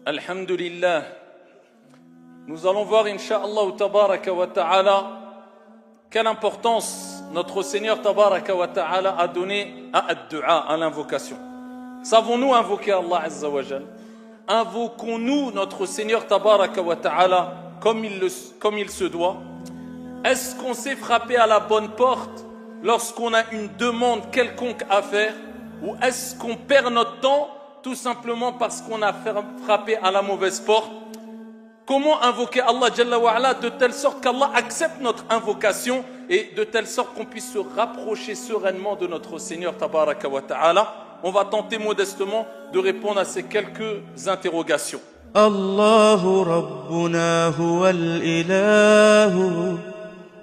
Alhamdulillah. Nous allons voir, Inch'Allah Tabaraka wa Ta'ala, quelle importance notre Seigneur Tabaraka wa Ta'ala a donné à ad-du'a, à l'invocation. Savons-nous invoquer Allah Azza wa Jal? Invoquons-nous notre Seigneur Tabaraka wa Ta'ala comme il se doit? Est-ce qu'on sait frapper à la bonne porte lorsqu'on a une demande quelconque à faire? Ou est-ce qu'on perd notre temps tout simplement parce qu'on a frappé à la mauvaise porte? Comment invoquer Allah Jalla wa Ala de telle sorte qu'Allah accepte notre invocation et de telle sorte qu'on puisse se rapprocher sereinement de notre Seigneur Tabaraka wa Ta'ala? On va tenter modestement de répondre à ces quelques interrogations. Allahu Rabbuna huwal ilahu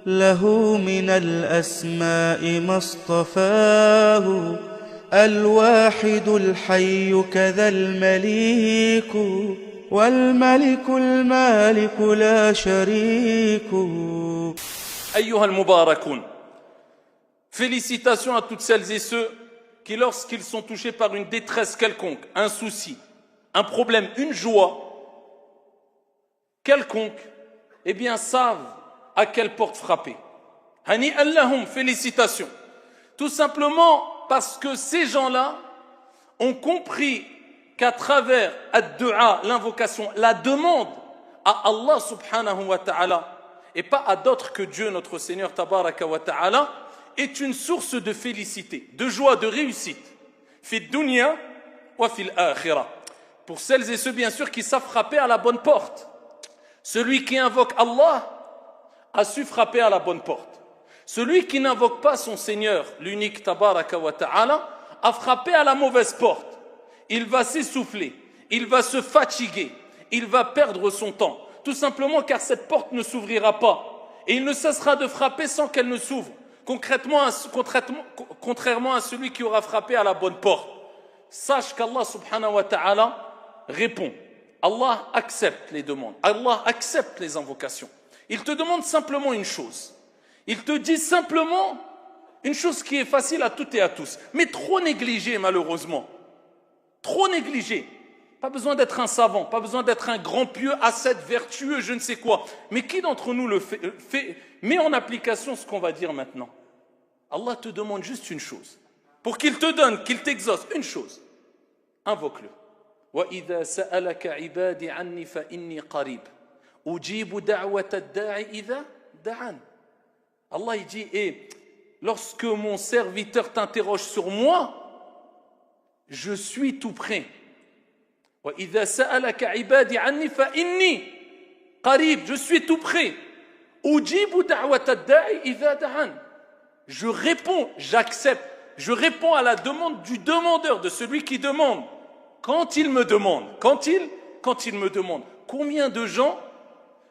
lahu minal asma'i mastafahu al-wahidul hayyu kadhal maliku والملك المالك لا شريك. أيها المباركون, félicitations à toutes celles et ceux qui, lorsqu'ils sont touchés par une détresse quelconque, un souci, un problème, une joie quelconque, eh bien savent à quelle porte frapper. Hani Allahum, félicitations. Tout simplement parce que ces gens-là ont compris qu'à travers ad-du'a, l'invocation, la demande à Allah subhanahu wa ta'ala et pas à d'autres que Dieu, notre Seigneur tabaraka wa ta'ala, est une source de félicité, de joie, de réussite. Fi dunya wa fil akhirah. Pour celles et ceux bien sûr qui savent frapper à la bonne porte. Celui qui invoque Allah a su frapper à la bonne porte. Celui qui n'invoque pas son Seigneur, l'unique tabaraka wa ta'ala, a frappé à la mauvaise porte. Il va s'essouffler, il va se fatiguer, il va perdre son temps. Tout simplement car cette porte ne s'ouvrira pas. Et il ne cessera de frapper sans qu'elle ne s'ouvre. Contrairement à celui qui aura frappé à la bonne porte. Sache qu'Allah subhanahu wa ta'ala répond. Allah accepte les demandes. Allah accepte les invocations. Il te demande simplement une chose. Il te dit simplement une chose qui est facile à toutes et à tous. Mais trop négligée malheureusement. Trop négligé. Pas besoin d'être un savant, pas besoin d'être un grand pieux, ascète, vertueux, je ne sais quoi. Mais qui d'entre nous met en application ce qu'on va dire maintenant? Allah te demande juste une chose. Pour qu'il te donne, qu'il t'exauce, une chose. Invoque-le. وَإِذَا سَأَلَكَ عِبَادِ عَنِّي فَإِنِّي قَرِيبٌ أُجِيبُ دَعْوَةَ الدَّاعِ إِذَا دَعَانِ. Allah il dit, lorsque mon serviteur t'interroge sur moi, je suis tout près. وَإِذَا سَأَلَكَ عِبَادِ عَنِّي فَإِنِّي قَرِيبٌ. Je suis tout près. أُجِيبُ دَعْوَةَ الدَّاعِ إِذَا دَعَانِ. Je réponds, j'accepte. Je réponds à la demande du demandeur, de celui qui demande. Quand il me demande. Quand il me demande. Combien de gens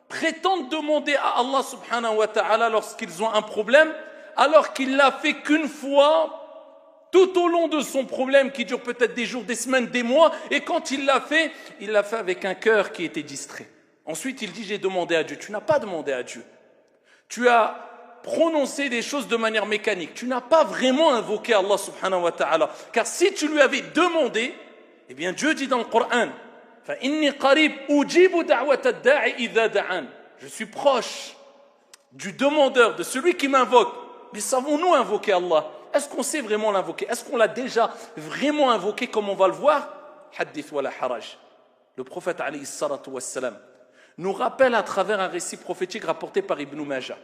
prétendent demander à Allah subhanahu wa ta'ala lorsqu'ils ont un problème, alors qu'il l'a fait qu'une fois tout au long de son problème qui dure peut-être des jours, des semaines, des mois, et quand il l'a fait avec un cœur qui était distrait. Ensuite, il dit, j'ai demandé à Dieu. Tu n'as pas demandé à Dieu. Tu as prononcé des choses de manière mécanique. Tu n'as pas vraiment invoqué Allah subhanahu wa ta'ala. Car si tu lui avais demandé, eh bien Dieu dit dans le Coran, فَإِنِّي قَرِيبٌ أُجِيبُ دَعْوَةَ الدَّاعِ إِذَا دَعَانِ. Je suis proche du demandeur, de celui qui m'invoque. Mais savons-nous invoquer Allah? Est-ce qu'on sait vraiment l'invoquer? Est-ce qu'on l'a déjà vraiment invoqué comme on va le voir? Hadith wa la haraj. Le prophète alayhi salatu wassalam nous rappelle à travers un récit prophétique rapporté par Ibn Majah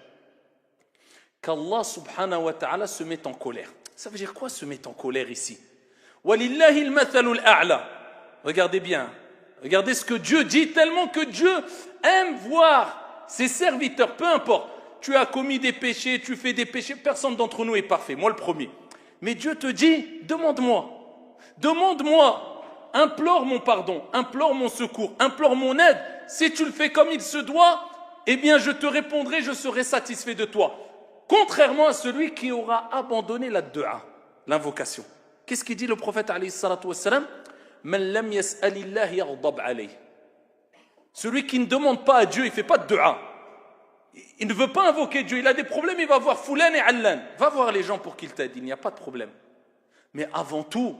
qu'Allah subhanahu wa ta'ala se met en colère. Ça veut dire quoi se met en colère ici? Walillahi al-mathalul a'la. Regardez bien. Regardez ce que Dieu dit, tellement que Dieu aime voir ses serviteurs, peu importe. Tu as commis des péchés, tu fais des péchés, personne d'entre nous est parfait, moi le premier. Mais Dieu te dit, demande-moi, implore mon pardon, implore mon secours, implore mon aide. Si tu le fais comme il se doit, eh bien je te répondrai, je serai satisfait de toi. Contrairement à celui qui aura abandonné la du'a, l'invocation. Qu'est-ce qu'il dit le prophète alayhi salatu wassalam? Man lam yas'alillah yaghdab alayh. Celui qui ne demande pas à Dieu, il ne fait pas de du'a. Il ne veut pas invoquer Dieu, il a des problèmes, il va voir Foulan et Allan. Va voir les gens pour qu'ils t'aident, il n'y a pas de problème. Mais avant tout,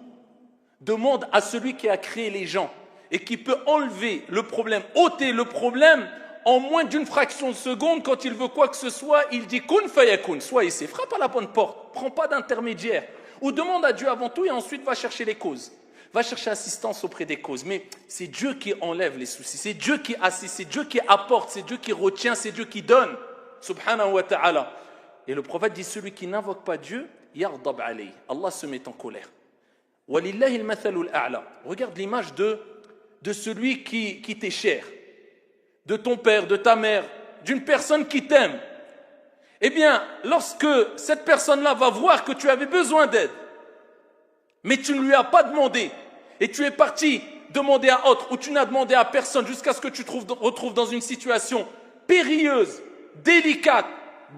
demande à celui qui a créé les gens et qui peut enlever le problème, ôter le problème en moins d'une fraction de seconde. Quand il veut quoi que ce soit, il dit kun fayakun, soit ici, frappe à la bonne porte, prends pas d'intermédiaire, ou demande à Dieu avant tout et ensuite va chercher les causes. Va chercher assistance auprès des causes. Mais c'est Dieu qui enlève les soucis, c'est Dieu qui assiste, c'est Dieu qui apporte, c'est Dieu qui retient, c'est Dieu qui donne. Subhanahu wa ta'ala. Et le prophète dit, celui qui n'invoque pas Dieu, yaghdab alayhi. Allah se met en colère. Walillahi al-mathalul a'la. Regarde l'image de celui qui t'est cher, de ton père, de ta mère, d'une personne qui t'aime. Eh bien, lorsque cette personne-là va voir que tu avais besoin d'aide, mais tu ne lui as pas demandé, et tu es parti demander à autre, ou tu n'as demandé à personne jusqu'à ce que tu te retrouves dans une situation périlleuse, délicate,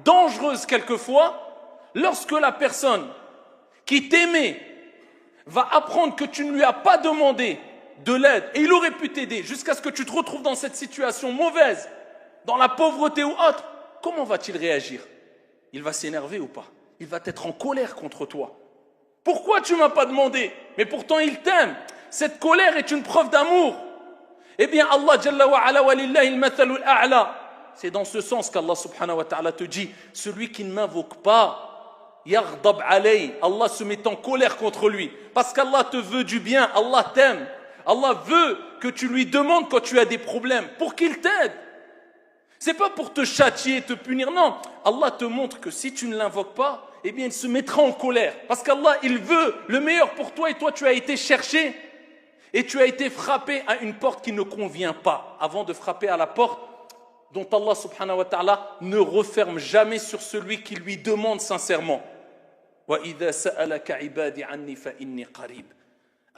dangereuse quelquefois, lorsque la personne qui t'aimait va apprendre que tu ne lui as pas demandé de l'aide, et il aurait pu t'aider jusqu'à ce que tu te retrouves dans cette situation mauvaise, dans la pauvreté ou autre, comment va-t-il réagir? Il va s'énerver ou pas? Il va être en colère contre toi. Pourquoi tu ne m'as pas demandé? Mais pourtant il t'aime. Cette colère est une preuve d'amour. Eh bien Allah Jalla wa ala walillahi al-mathalul a'la. C'est dans ce sens qu'Allah subhanahu wa ta'ala te dit, celui qui ne m'invoque pas, yaghdab alayhi, Allah se met en colère contre lui. Parce qu'Allah te veut du bien, Allah t'aime. Allah veut que tu lui demandes quand tu as des problèmes, pour qu'il t'aide. C'est pas pour te châtier, te punir, non. Allah te montre que si tu ne l'invoques pas, eh bien il se mettra en colère. Parce qu'Allah, il veut le meilleur pour toi et toi tu as été cherché et tu as été frappé à une porte qui ne convient pas avant de frapper à la porte dont Allah subhanahu wa ta'ala ne referme jamais sur celui qui lui demande sincèrement. وَإِذَا سَأَلَكَ عِبَادِ عَنِّي فَإِنِّي قَرِيبٌ.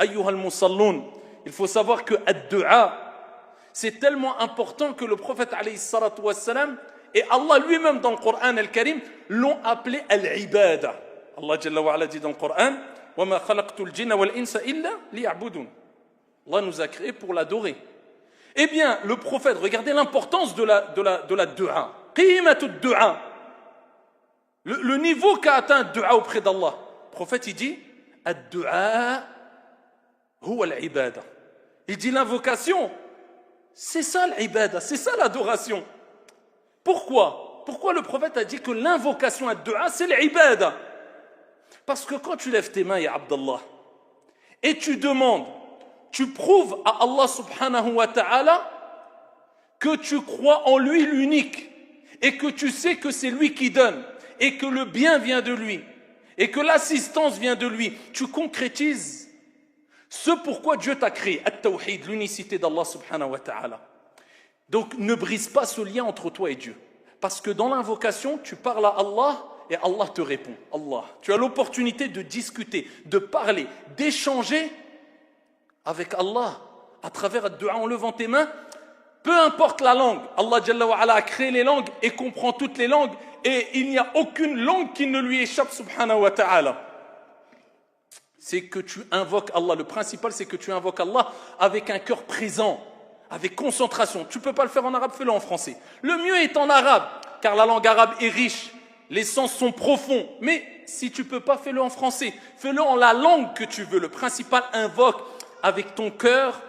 أَيُّهَا الْمُصَلُّونَ. Il faut savoir que ad-du'a, c'est tellement important que le prophète alayhi salatu wassalam et Allah lui-même dans le Coran al-Karim l'ont appelé al-ibada. Allah Jalla wa ala dit dans le Coran وَمَا خَلَقْتُ الْجِنَّ وَالْإِنسَ إِلَّا لِيَعْبُدُونَ. Allah nous a créés pour l'adorer. Eh bien, le prophète, regardez l'importance de la du'a. Qimatu du'a. Le niveau qu'a atteint le du'a auprès d'Allah. Le prophète, il dit ad-du'a huwa al-ibada. Il dit l'invocation, c'est ça l'ibada, c'est ça l'adoration. Pourquoi? Pourquoi le prophète a dit que l'invocation ad-du'a, c'est l'ibada? Parce que quand tu lèves tes mains, ya Abdallah, et tu demandes, tu prouves à Allah subhanahu wa ta'ala que tu crois en lui l'unique et que tu sais que c'est lui qui donne et que le bien vient de lui et que l'assistance vient de lui. Tu concrétises ce pourquoi Dieu t'a créé, at-tawhid, l'unicité d'Allah subhanahu wa ta'ala. Donc ne brise pas ce lien entre toi et Dieu. Parce que dans l'invocation, tu parles à Allah et Allah te répond. Allah. Tu as l'opportunité de discuter, de parler, d'échanger avec Allah à travers le dua en levant tes mains. Peu importe la langue, Allah Jalla wa ala a créé les langues et comprend toutes les langues et il n'y a aucune langue qui ne lui échappe subhanahu wa ta'ala. C'est que tu invoques Allah. Le principal, c'est que tu invoques Allah avec un cœur présent, avec concentration. Tu ne peux pas le faire en arabe, fais-le en français. Le mieux est en arabe, car la langue arabe est riche, les sens sont profonds. Mais si tu ne peux pas, fais-le en français. Fais-le en la langue que tu veux. Le principal, invoque avec ton cœur,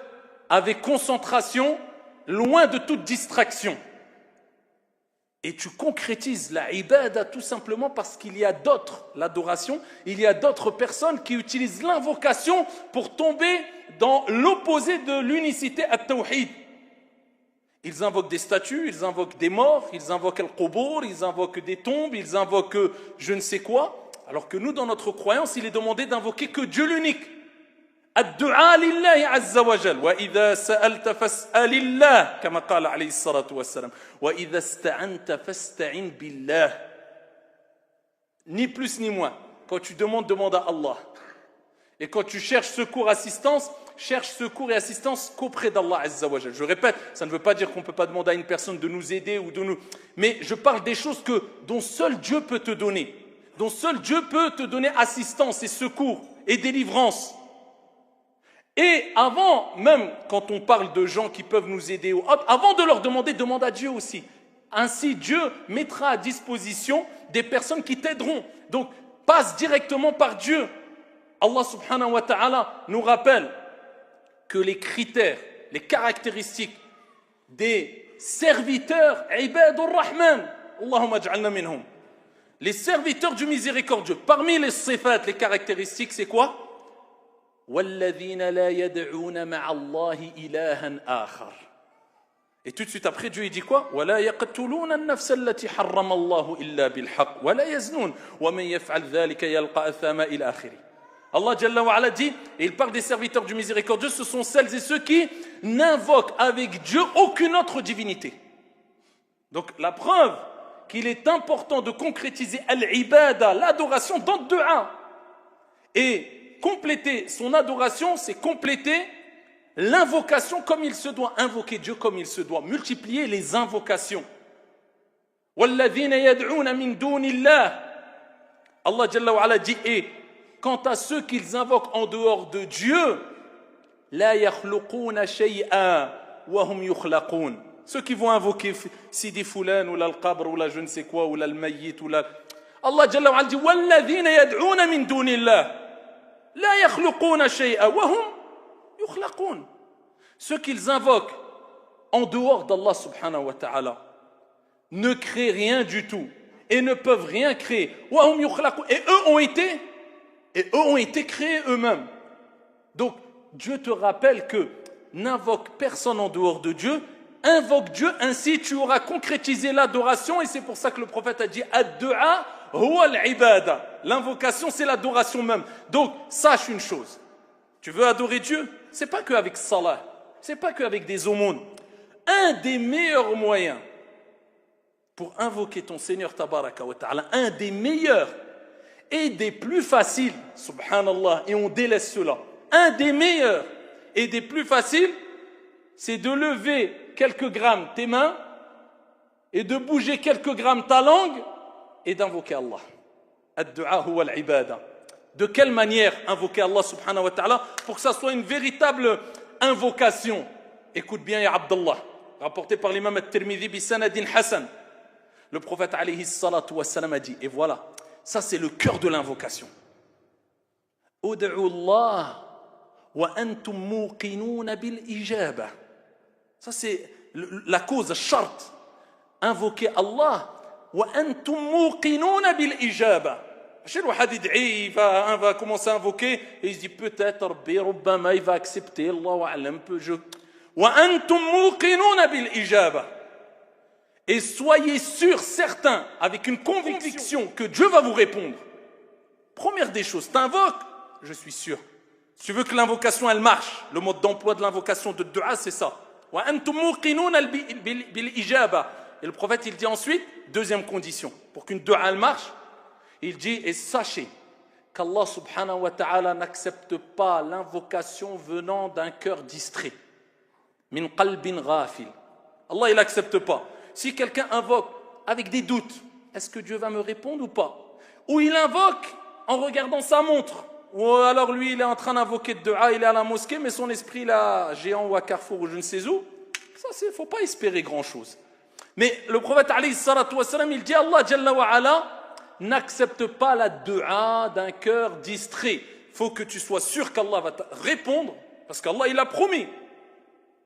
avec concentration, loin de toute distraction. Et tu concrétises la ibada tout simplement parce qu'il y a d'autres, l'adoration, il y a d'autres personnes qui utilisent l'invocation pour tomber dans l'opposé de l'unicité at-tawhid. Ils invoquent des statues, ils invoquent des morts, ils invoquent al-qubur, ils invoquent des tombes, ils invoquent je ne sais quoi. Alors que nous, dans notre croyance, il est demandé d'invoquer que Dieu l'unique. Ad-du'a lillahi azza wa jal. Wa idha sa'alta fas'alillah, kama qala alayhi salatu wassalam. Wa idha ista'anta fasta'in billah. Ni plus ni moins. Quand tu demandes, demande à Allah. Et quand tu cherches secours, assistance, cherche secours et assistance qu'auprès d'Allah azza wa jal. Je répète, ça ne veut pas dire qu'on ne peut pas demander à une personne de nous aider ou de nous... Mais je parle des choses dont seul Dieu peut te donner. Dont seul Dieu peut te donner assistance et secours et délivrance. Et avant, même quand on parle de gens qui peuvent nous aider, avant de leur demander, demande à Dieu aussi. Ainsi, Dieu mettra à disposition des personnes qui t'aideront. Donc, passe directement par Dieu. Allah subhanahu wa ta'ala nous rappelle que les critères les caractéristiques des serviteurs ibadur rahman, Allahumma ij'alna minhum, les serviteurs du miséricordieux. Parmi les sifat, les caractéristiques, c'est quoi? وَالَّذِينَ لَا يَدْعُونَ مَعَ اللَّهِ إِلَهًا آخَرَ. Et tout de suite après, Dieu il dit quoi? وَلَا يَقْتُلُونَ النَّفْسَ الَّتِي حَرَّمَ اللَّهُ إِلَّا بِالْحَقِّ وَلَا يَزْنُونَ وَمَنْ يَفْعَلْ ذَلِكَ يَلْقَى أَثَامًا إِلَى آخِرِهِ. Allah Jalla wa Ala dit, et il parle des serviteurs du miséricordieux, ce sont celles et ceux qui n'invoquent avec Dieu aucune autre divinité. Donc la preuve qu'il est important de concrétiser al-ibada, l'adoration dans le dua. Et compléter son adoration, c'est compléter l'invocation comme il se doit, invoquer Dieu comme il se doit, multiplier les invocations. وَالَّذِينَ يَدْعُونَ مِن دُونِ اللَّهِ. Allah Jalla wa Ala dit, et quant à ceux qu'ils invoquent en dehors de Dieu, لا يخلقون شيئا وهم يخلقون. Ceux qui vont invoquer Sidi Fulan ou l'Al-Qabr ou la je ne sais quoi ou l'Al-Mayyit ou la... Allah Jalla wa Ala dit وَالَّذِينَ يَدْعُونَ مِن دُونِ اللَّهِ لا يخلقون شيئا وهم يخلقون. Ceux qu'ils invoquent en dehors d'Allah subhanahu wa ta'ala ne créent rien du tout et ne peuvent rien créer. وهم يخلقون. Et eux ont été créés eux-mêmes. Donc Dieu te rappelle que n'invoque personne en dehors de Dieu, invoque Dieu, ainsi tu auras concrétisé l'adoration. Et c'est pour ça que le prophète a dit ad-du'a huwa al-ibada. L'invocation c'est l'adoration même. Donc sache une chose, tu veux adorer Dieu, c'est pas qu'avec salat, c'est pas qu'avec des aumônes. Un des meilleurs moyens pour invoquer ton Seigneur tabaraka wa ta'ala, un des meilleurs et des plus faciles, subhanallah, et on délaisse cela, un des meilleurs et des plus faciles, c'est de lever quelques grammes tes mains et de bouger quelques grammes ta langue et d'invoquer Allah. Ad-du'a huwa al-ibada. De quelle manière invoquer Allah subhanahu wa ta'ala pour que ça soit une véritable invocation? Écoute bien, ya Abdallah, rapporté par l'imam al-Tirmidhi bi sanadin hasan. Le prophète alayhi salatu wa salam a dit, et voilà, ça c'est le cœur de l'invocation. Ud'u Allah wa antum muqinun bil ijaba. Ça c'est la cause, charte. Invoquer Allah wa antum muqinun bil ijaba. Chez le hadith, il va commencer à invoquer et il se dit peut-être Rabbi Rubbama il va accepter, Allahu a'lam, wa antum muqinun bil ijaba. Et soyez sûrs, certains, avec une conviction que Dieu va vous répondre. Première des choses, t'invoques, je suis sûr. Si tu veux que l'invocation elle marche, le mode d'emploi de l'invocation de dua c'est ça. Wa antum muqinun bil ijaba. Et le prophète il dit ensuite, deuxième condition, pour qu'une dua elle marche, il dit, et sachez qu'Allah subhanahu wa ta'ala n'accepte pas l'invocation venant d'un cœur distrait. Min qalbin ghafil. Allah il n'accepte pas. Si quelqu'un invoque avec des doutes, est-ce que Dieu va me répondre ou pas? Ou il invoque en regardant sa montre, ou alors lui il est en train d'invoquer de dua, il est à la mosquée, mais son esprit là, géant ou à Carrefour ou je ne sais où, ça c'est, faut pas espérer grand chose. Mais le prophète alayhi salatu wa salam, il dit Allah Jalla wa Ala n'accepte pas la dua d'un cœur distrait. Il faut que tu sois sûr qu'Allah va te répondre, parce qu'Allah il a promis.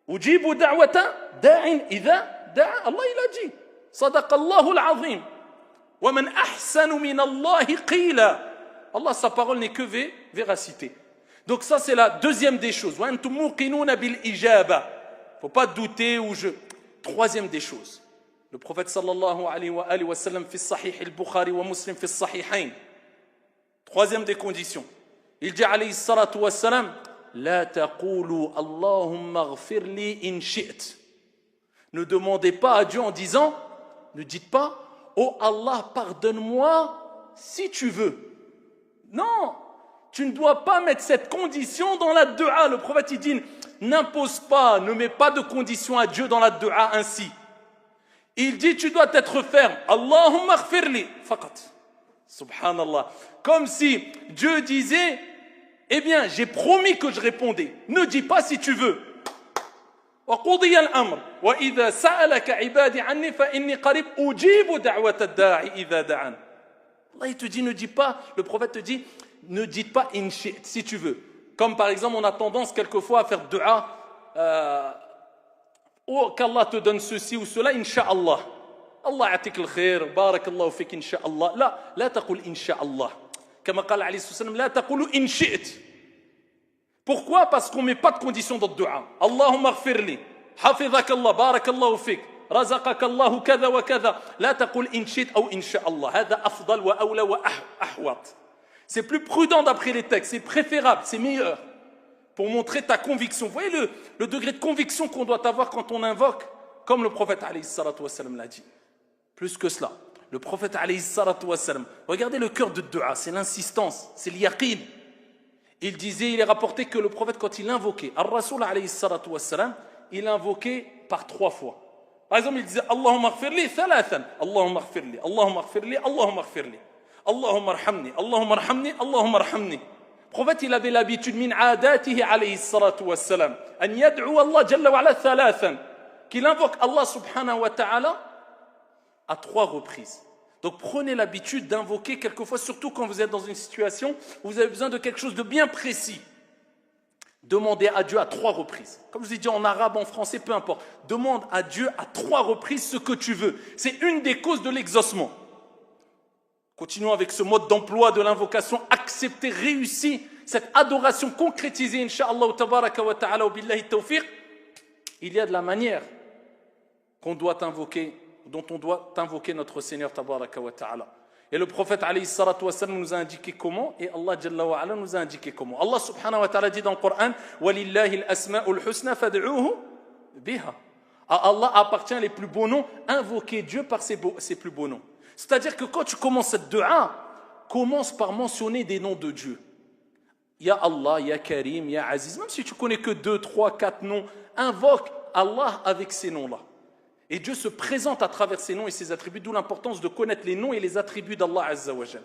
Ujibu da'wata da'in idha da'a. Allah il a dit. Sadaqallahu al-azim. Wa man ahsanu min Allahi qila. Allah sa parole n'est que véracité. Donc ça c'est la deuxième des choses. Wa antum muqinuna bil ijaba. Faut pas douter ou je. Troisième des choses. Le prophète sallallahu alayhi wa sallam fi sahih al-Bukhari wa Muslim fi sahihain. Troisième des conditions. Il dit alayhi salatu wa salam, la taqulu Allahumma ighfir li in shi'ta. Ne demandez pas à Dieu en disant, ne dites pas, oh Allah pardonne-moi si tu veux. Non, tu ne dois pas mettre cette condition dans la dua. Le prophète il dit, n'impose pas, ne mets pas de condition à Dieu dans la dua ainsi. Il dit, tu dois être ferme. Allahumma ighfirli. Faqat. Subhanallah. Comme si Dieu disait, eh bien, j'ai promis que je répondais. Ne dis pas si tu veux. وقضي الأمر وإذا سألك عبادي عني فإني قريب أجيب دعوة الداعي إذا دعان. Allah il te dit, ne dis pas, le prophète te dit, ne dites pas in shi'ta, si tu veux. Comme par exemple, on a tendance quelquefois à faire dua ou qu'Allah te donne ceci ou cela, Inch'Allah. Allah يعطيك الخير بارك الله فيك إن شاء الله. لا تقول إن شاء الله. كما قال عليه الصلاة والسلام لا تقولوا إن شئت. Pourquoi? Parce qu'on ne met pas de condition dans le dua. Allahumma اغفر لي حفظك الله بارك الله فيك رزقك الله كذا وكذا. لا تقول إن شئت أو إن شاء الله. هذا أفضل وأولى وأحوط. C'est plus prudent d'après les textes, c'est préférable, c'est meilleur. Pour montrer ta conviction. Vous voyez le degré de conviction qu'on doit avoir quand on invoque, comme le prophète alayhi salatu wassalam l'a dit. Plus que cela, le prophète alayhi salatu wassalam, regardez le cœur de dua, c'est l'insistance, c'est l'yaqin. Il disait, il est rapporté que le prophète, quand il invoquait, al-Rasoul alayhi salatu wassalam, il invoquait par 3 fois. Par exemple, il disait, Allahumma aghfirli thalathan, Allahumma aghfirli, Allahumma aghfirli, Allahumma aghfirli, Allahumma arhamni, Allahumma arhamni, Allahumma arhamni. Le prophète, il avait l'habitude, min aadatihi alayhi salatu wassalam, an yad'u Allah jalla wa ala thalathan, qu'il invoque Allah subhanahu wa ta'ala à 3 reprises. Donc prenez l'habitude d'invoquer quelquefois, surtout quand vous êtes dans une situation où vous avez besoin de quelque chose de bien précis. Demandez à Dieu à 3 reprises. Comme je vous ai dit en arabe, en français, peu importe. Demande à Dieu à 3 reprises ce que tu veux. C'est une des causes de l'exaucement. Continuons avec ce mode d'emploi de l'invocation accepté, réussi, cette adoration concrétisée, incha'Allah tabaraka wa ta'ala wa billahi tawfiq. Il y a de la manière qu'on doit invoquer, dont on doit invoquer notre Seigneur tabaraka wa ta'ala. Et le prophète alayhi salatu wa sallam nous a indiqué comment, et Allah jalla wa ala nous a indiqué comment. Allah subhanahu wa ta'ala dit dans le Coran walillahi al-asma'ul husna fad'uhu biha. À Allah appartient les plus beaux noms, invoquez Dieu par ses plus beaux noms. C'est-à-dire que quand tu commences cette dua, commence par mentionner des noms de Dieu. Ya Allah, Ya Karim, Ya Aziz. Même si tu connais que 2, 3, 4 noms, invoque Allah avec ces noms-là. Et Dieu se présente à travers ses noms et ses attributs, d'où l'importance de connaître les noms et les attributs d'Allah Azza wa Jal.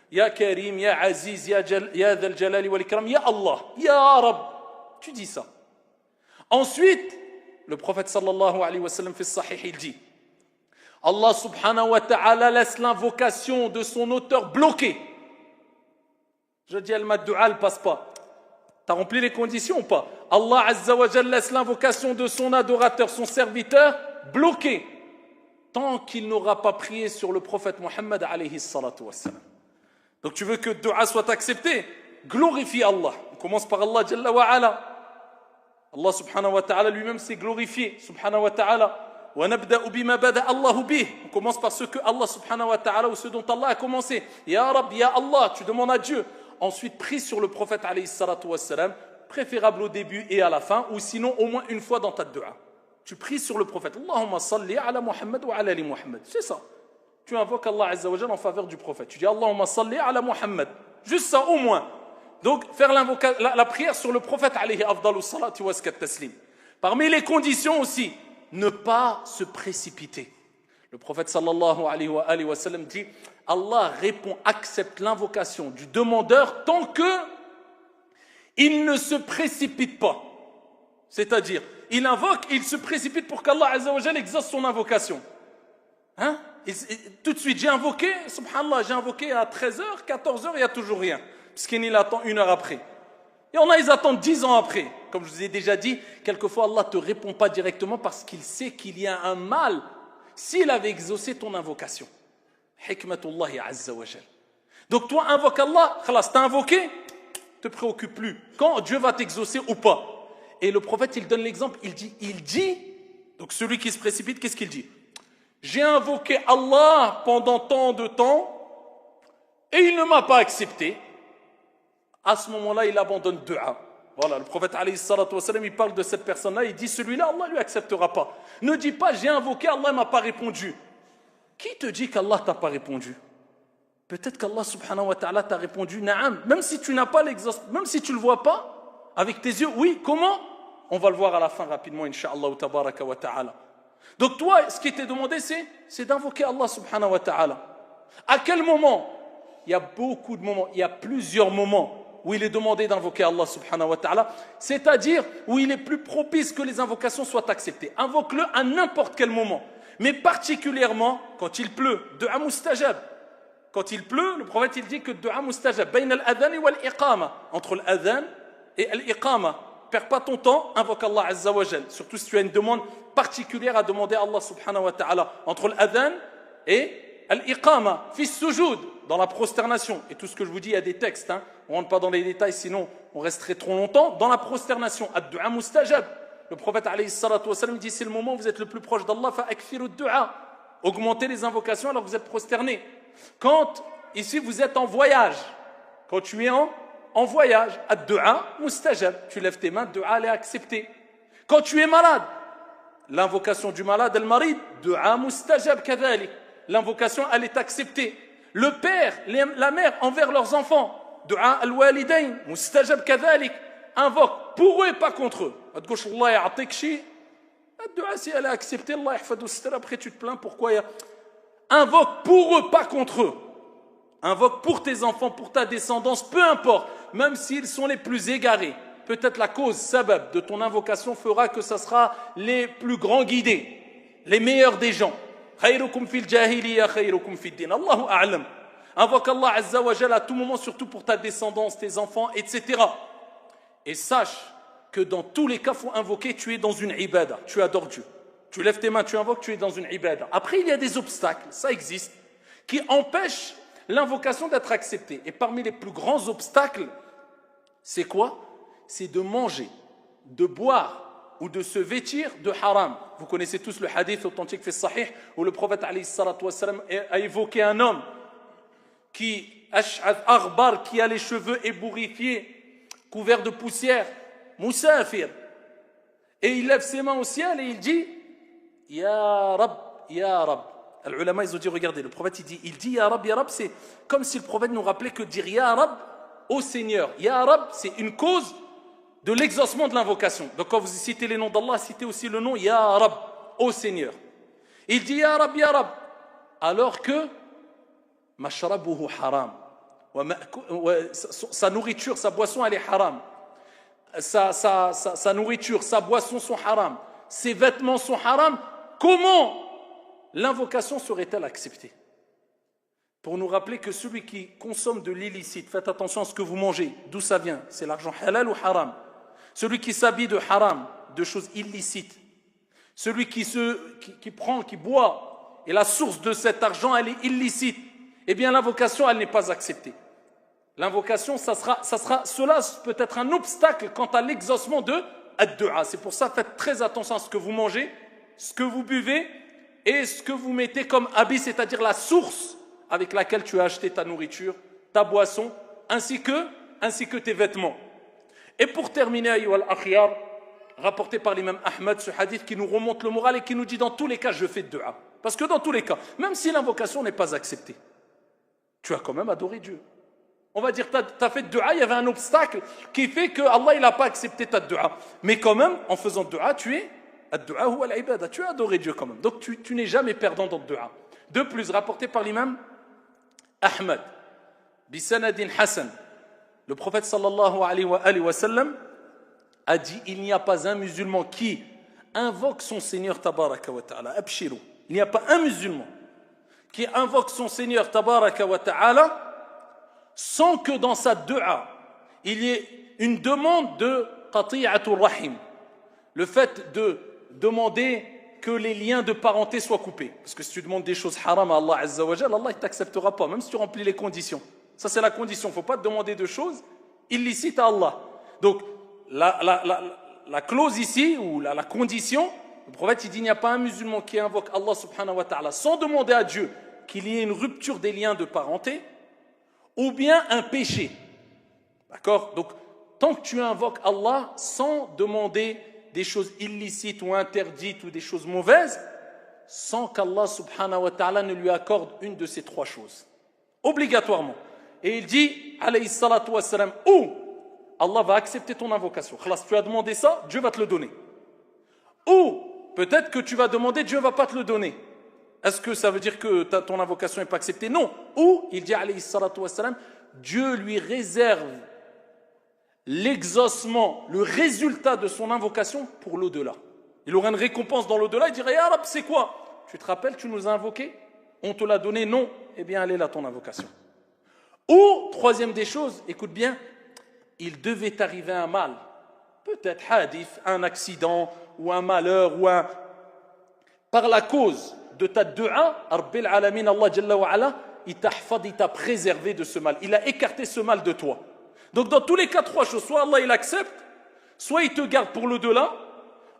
Ya Karim, Ya Aziz, Ya Dhal Jalali wal Ikram, Ya Allah, Ya Rab. Tu dis ça. Ensuite, le prophète sallallahu alayhi wa sallam fait sahih, il dit Allah subhanahu wa ta'ala laisse l'invocation de son auteur bloquée. Je dis al-mad du'a, elle passe pas. T'as rempli les conditions ou pas? Allah Azza wa Jal laisse l'invocation de son adorateur, son serviteur, bloqué tant qu'il n'aura pas prié sur le prophète Mohammed alayhi salatu wassalam. Donc tu veux que le dua soit accepté? Glorifie Allah. On commence par Allah Jalla wa ala. Allah subhanahu wa ta'ala lui-même s'est glorifié. Subhanahu wa ta'ala. Wa nabda'u bima bada Allahu bih. On commence par ce que Allah subhanahu wa ta'ala ou ce dont Allah a commencé. Ya Rab, Ya Allah, tu demandes à Dieu. Ensuite, prie sur le prophète alayhi salatu wassalam, préférable au début et à la fin, ou sinon au moins une fois dans ta dua. Tu pries sur le prophète. Allahumma salli ala Muhammad wa ala ali Muhammad. C'est ça. Tu invoques Allah Azza wa Jal en faveur du prophète. Tu dis Allahumma salli ala Muhammad. Juste ça au moins. Donc faire la prière sur le prophète alayhi afdalu salati wa askat taslim. Parmi les conditions aussi, ne pas se précipiter. Le prophète sallallahu alayhi wa sallam dit Allah répond, accepte l'invocation du demandeur tant que il ne se précipite pas. C'est-à-dire, il invoque, il se précipite pour qu'Allah Azza wa Jal exauce son invocation. Hein? Et tout de suite, j'ai invoqué, subhanallah, j'ai invoqué à 13h, 14h, il n'y a toujours rien. Puisqu'il attend 1 heure après. Et on a, ils attendent 10 ans après. Comme je vous ai déjà dit, quelquefois Allah ne te répond pas directement parce qu'il sait qu'il y a un mal s'il avait exaucé ton invocation. Hikmatullahi Azza wa Jal. Donc toi, invoque Allah, khalas, t'as invoqué, te préoccupe plus. Quand Dieu va t'exaucer ou pas. Et le prophète, il donne l'exemple, il dit, donc celui qui se précipite, qu'est-ce qu'il dit? J'ai invoqué Allah pendant tant de temps et il ne m'a pas accepté. À ce moment-là, il abandonne dua. Voilà, le prophète alayhi salatu wassalam, il parle de cette personne-là, il dit celui-là, Allah ne lui acceptera pas. Ne dis pas j'ai invoqué, Allah ne m'a pas répondu. Qui te dit qu'Allah ne t'a pas répondu? Peut-être qu'Allah subhanahu wa ta'ala t'a répondu na'am, même si tu n'as pas l'exaucement, même si tu ne le vois pas avec tes yeux. Oui, comment? On va le voir à la fin rapidement, incha'Allah tabaraka wa ta'ala. Donc toi, ce qui t'est demandé, c'est d'invoquer Allah subhanahu wa ta'ala. À quel moment? Il y a beaucoup de moments, il y a plusieurs moments où il est demandé d'invoquer Allah subhanahu wa ta'ala, c'est-à-dire où il est plus propice que les invocations soient acceptées. Invoque-le à n'importe quel moment, mais particulièrement quand il pleut, du'a mustajab. Quand il pleut, le prophète il dit que du'a mustajab, bayn al-adhan wal-iqama, entre l'adhan et l'iqama, perds pas ton temps, invoque Allah Azza wa Jal. Surtout si tu as une demande particulière à demander à Allah subhanahu wa ta'ala entre l'adhan et l'iqama, fi sujoud, dans la prosternation. Et tout ce que je vous dis, il y a des textes, hein. On ne rentre pas dans les détails, sinon on resterait trop longtemps. Dans la prosternation, ad-du'a mustajab. Le prophète alayhi salatu wa sallam dit, c'est le moment où vous êtes le plus proche d'Allah, fa'akfiru ad-du'a. Augmentez les invocations alors vous êtes prosterné. Quand, ici, vous êtes en voyage, quand tu es en voyage, ad-du'a mustajab, tu lèves tes mains, ad-du'a elle est acceptée. Quand tu es malade, l'invocation du malade, al-marid, du'a mustajab kadhalik, l'invocation elle est acceptée. Le père, la mère envers leurs enfants, du'a al-walidayn, mustajab kadhalik, invoque pour eux et pas contre eux. Allah ya'atik shi, ad-du'a si elle est acceptée, Allah yahfadou sitra, après tu te plains pourquoi il y a... Invoque pour eux, pas contre eux. Invoque pour tes enfants, pour ta descendance, peu importe, même s'ils sont les plus égarés. Peut-être la cause, sabab, de ton invocation fera que ça sera les plus grands guidés, les meilleurs des gens. Khayrukum fil jahiliya, khayrukum fid din. Allahu a'lam. Invoque Allah Azza wa Jalla à tout moment, surtout pour ta descendance, tes enfants, etc. Et sache que dans tous les cas, il faut invoquer, tu es dans une ibadah, tu adores Dieu. Tu lèves tes mains, tu invoques, tu es dans une ibadah. Après, il y a des obstacles, ça existe, qui empêchent l'invocation d'être acceptée. Et parmi les plus grands obstacles, c'est quoi? C'est de manger, de boire ou de se vêtir de haram. Vous connaissez tous le hadith authentique fait sahih où le prophète alayhi salatu wassalam a évoqué un homme qui, ash'ath aghbar, qui a les cheveux ébouriffés, couverts de poussière, musafir. Et il lève ses mains au ciel et il dit Ya Rab, Ya Rab. Les ulama, ils ont dit, regardez, le prophète il dit Ya Rab, c'est comme si le prophète nous rappelait que dire Ya Rab au Seigneur. Ya Rab, c'est une cause de l'exaucement de l'invocation. Donc quand vous citez les noms d'Allah, citez aussi le nom Ya Rab, au Seigneur. Il dit Ya Rab, Ya Rab, alors que mashrabuhu haram. Sa nourriture, sa boisson, elle est haram. Sa nourriture, sa boisson sont haram. Ses vêtements sont haram. Comment l'invocation serait-elle acceptée? Pour nous rappeler que celui qui consomme de l'illicite, faites attention à ce que vous mangez, d'où ça vient, c'est l'argent halal ou haram. Celui qui s'habille de haram, de choses illicites, celui qui prend, qui boit, et la source de cet argent, elle est illicite, eh bien l'invocation, elle n'est pas acceptée. L'invocation, cela peut être un obstacle quant à l'exaucement de ad-du'a. C'est pour ça, faites très attention à ce que vous mangez, ce que vous buvez et ce que vous mettez comme habit, c'est-à-dire la source avec laquelle tu as acheté ta nourriture, ta boisson, ainsi que tes vêtements. Et pour terminer, ayyuha al-akhyar, rapporté par l'imam Ahmad, ce hadith qui nous remonte le moral et qui nous dit dans tous les cas, je fais du'a. Parce que dans tous les cas, même si l'invocation n'est pas acceptée, tu as quand même adoré Dieu. On va dire, tu as fait du'a, il y avait un obstacle qui fait que Allah il n'a pas accepté ta du'a. Mais quand même, en faisant du'a, tu es ad-du'a huwa al-ibada, tu as adoré Dieu quand même. Donc tu n'es jamais perdant dans le du'a. De plus, rapporté par l'imam Ahmad, bisanadin Hassan, le prophète sallallahu alayhi wa sallam a dit, il n'y a pas un musulman qui invoque son Seigneur tabaraka wa ta'ala, abshiru, il n'y a pas un musulman qui invoque son Seigneur tabaraka wa ta'ala sans que dans sa du'a, il y ait une demande de qati'atul rahim, le fait de demander que les liens de parenté soient coupés. Parce que si tu demandes des choses haram à Allah Azza wa Jalla, Allah ne t'acceptera pas, même si tu remplis les conditions. Ça c'est la condition, il ne faut pas te demander de choses illicites à Allah. Donc la clause ici, ou la condition, le prophète il dit, il n'y a pas un musulman qui invoque Allah subhanahu wa ta'ala sans demander à Dieu qu'il y ait une rupture des liens de parenté, ou bien un péché. D'accord? Donc, tant que tu invoques Allah sans demander des choses illicites ou interdites ou des choses mauvaises, sans qu'Allah subhanahu wa ta'ala ne lui accorde une de ces trois choses. Obligatoirement. Et il dit, alayhi salatu wassalam, ou Allah va accepter ton invocation. Si tu as demandé ça, Dieu va te le donner. Ou peut-être que tu vas demander, Dieu ne va pas te le donner. Est-ce que ça veut dire que ton invocation n'est pas acceptée? Non. Ou, il dit, alayhi salatu wassalam, Dieu lui réserve l'exaucement, le résultat de son invocation pour l'au-delà. Il aura une récompense dans l'au-delà, il dirait, ya Rab, c'est quoi? Tu te rappelles, tu nous as invoqué? On te l'a donné? Non. Eh bien, elle est là, ton invocation. Ou, troisième des choses, écoute bien, il devait arriver un mal peut-être hadith, un accident ou un malheur par la cause de ta dua, Rabbil Alamin, Allah Jalla wa Ala, il t'a préservé de ce mal. Il a écarté ce mal de toi. Donc dans tous les cas, 3 choses. Soit Allah il accepte, soit il te garde pour l'au-delà,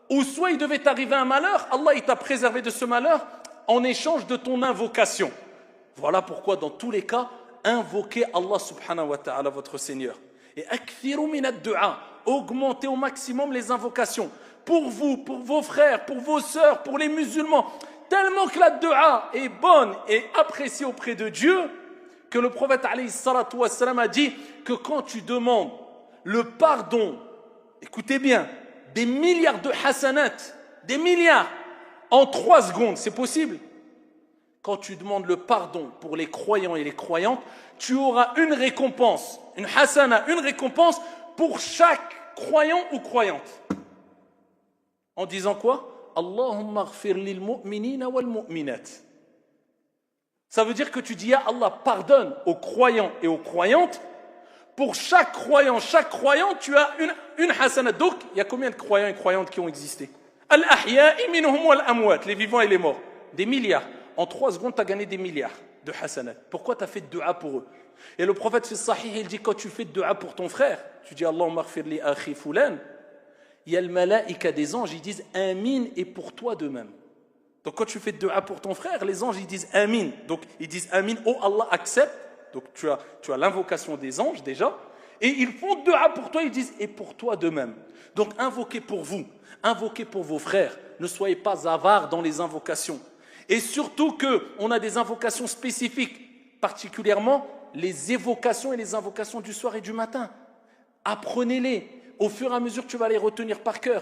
ou soit il devait t'arriver un malheur, Allah il t'a préservé de ce malheur en échange de ton invocation. Voilà pourquoi dans tous les cas, invoquez Allah subhanahu wa ta'ala, votre Seigneur. Et akthiru min ad-du'a, augmentez au maximum les invocations. Pour vous, pour vos frères, pour vos sœurs, pour les musulmans. Tellement que la dua est bonne et appréciée auprès de Dieu, que le prophète alayhi salatu wassalam a dit que quand tu demandes le pardon, écoutez bien, des milliards de hasanat, des milliards, en 3 secondes, c'est possible? Quand tu demandes le pardon pour les croyants et les croyantes, tu auras une récompense, une hasana, une récompense pour chaque croyant ou croyante. En disant quoi? Allahumma ghfir lil mu'minina wal mu'minat. Ça veut dire que tu dis, ya Allah, pardonne aux croyants et aux croyantes. Pour chaque croyant, chaque croyante, tu as une hasana. Donc, il y a combien de croyants et croyantes qui ont existé? Al-ahya'i minhum wal amwat, les vivants et les morts. Des milliards. En 3 secondes, tu as gagné des milliards de hasanat. Pourquoi tu as fait de dua pour eux? Et le prophète fi sahih, il dit, quand tu fais de dua pour ton frère, tu dis, Allahumma ghfir li akhi fulan, il y a le malaïka des anges, ils disent Amin et pour toi de même. Donc quand tu fais de dua pour ton frère, les anges ils disent Amin. Donc ils disent Amin, oh Allah accepte. Donc tu as l'invocation des anges déjà. Et ils font de dua pour toi, ils disent et pour toi de même. Donc invoquez pour vous, invoquez pour vos frères. Ne soyez pas avares dans les invocations. Et surtout qu'on a des invocations spécifiques, particulièrement les évocations et les invocations du soir et du matin. Apprenez-les. Au fur et à mesure, tu vas les retenir par cœur,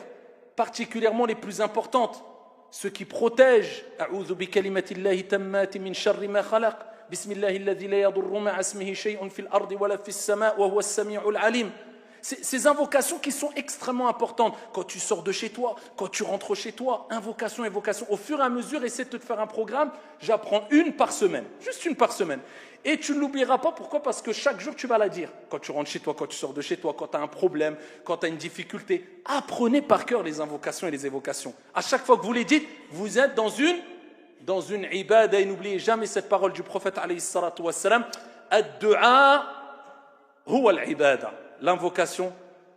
particulièrement les plus importantes, ceux qui protègent. A'udhu bi kalimatillahi tammati min sharri ma khalaq. Bismillahi alladhi la yadurru ma'a ismihi shay'un fil ardi wa la fis sama' wa huwa as-sami'ul 'alim. Ces invocations qui sont extrêmement importantes. Quand tu sors de chez toi, quand tu rentres chez toi, invocation, invocation. Au fur et à mesure, essaie de te faire un programme. J'apprends une par semaine, juste une par semaine. Et tu ne l'oublieras pas, pourquoi? Parce que chaque jour tu vas la dire. Quand tu rentres chez toi, quand tu sors de chez toi, quand tu as un problème, quand tu as une difficulté. Apprenez par cœur les invocations et les évocations. À chaque fois que vous les dites, vous êtes dans une ibada. Et n'oubliez jamais cette parole du prophète alayhi salatu wassalam. Ad-du'a huwa al-ibada. L'invocation,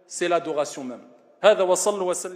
c'est l'adoration même. هذا وصلوا وسلموا